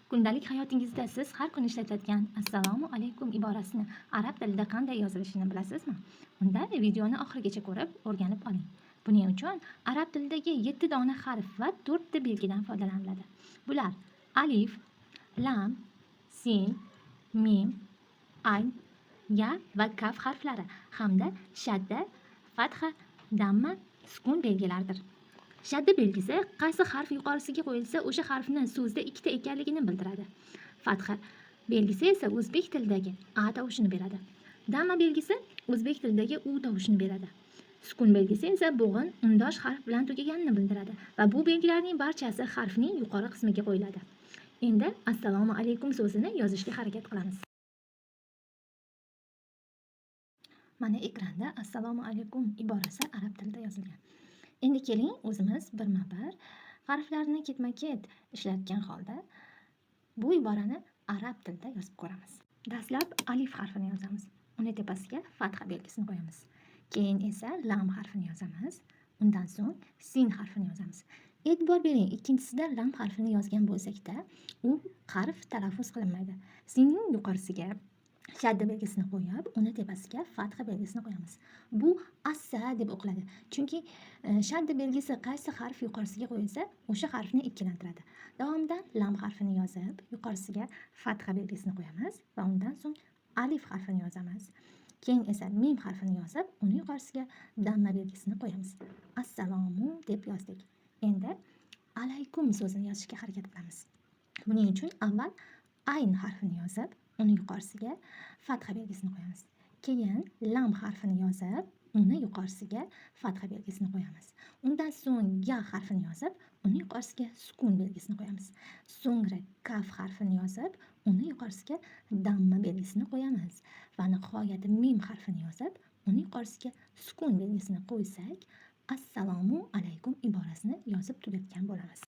Kundalik hayotingizda siz har kun ishlatadigan assalomu alaykum iborasini arab tilida qanday yozilishini bilasizmi? Unda videoni oxirigacha ko'rib o'rganib oling. Buning uchun arab tilidagi 7 dona harf va 4 ta belgidan foydalaniladi. Bular alif, lam, sin, mim, ayn, ya va kaf harflari hamda shadda, fatha, damma, sukun belgilaridir. Shadda belgisi qaysi harf yuqorisiga qo'yilsa o'sha harfni so'zda ikkita ekanligini bildiradi. Fatha belgisi esa o'zbek tilidagi a tovushini beradi. Damma belgisi o'zbek tilidagi u tovushini beradi. Sukun belgisi esa bo'g'in undosh harf bilan tugaganini bildiradi va bu belgilarning barchasi harfning yuqori qismiga qo'yiladi. Endi assalomu alaykum so'zini yozishga harakat qilamiz. Mana ekranda assalomu alaykum iborasi arab tilida yozilgan. Endi keling o'zimiz birma-bir harflarni ketma-ket ishlatgan holda bu iborani arab tilida yozib ko'ramiz. Dastlab alif harfini yozamiz. Uni tepasiga fatha belgisini qo'yamiz. Keyin esa lam harfini yozamiz. Undan so'ng sin harfini yozamiz. E'tibor bering, ikkinchisida lam harfini yozgan bo'lsak-da, u harf talaffuz qilinmaydi. Sinning yuqorisiga shadda belgisini qo'yib, uni tepasiga fatha belgisini qo'yamiz. Bu assa deb o'qiladi. Chunki shadda belgisi qaysi harf yuqorisiga qo'yilsa, o'sha harfni ikkilantiradi. Davomida lam harfini yozib, yuqorisiga fatha belgisini qo'yamiz va undan so'ng alif harfini yozamiz. Keyin esa mim harfini yozib, uni yuqorisiga damma belgisini qo'yamiz. Assalomu deb yozdik. Endi alaykum so'zini yozishga harakat qilamiz. Buning uchun avval ayn harfini yozib, uni yuqorisiga fatha belgisini qo'yamiz. Keyin lam harfini yozib, uni yuqorisiga fatha belgisini qo'yamiz. Undan so'ng ya harfini yozib, uni yuqorisiga sukun belgisini qo'yamiz. So'ngra kaf harfini yozib, uni yuqorisiga damma belgisini qo'yamiz va nihoyat mim harfini yozib, uni yuqorisiga sukun belgisini qo'ysak, assalomu alaykum iborasini yozib tugatgan bo'lamiz.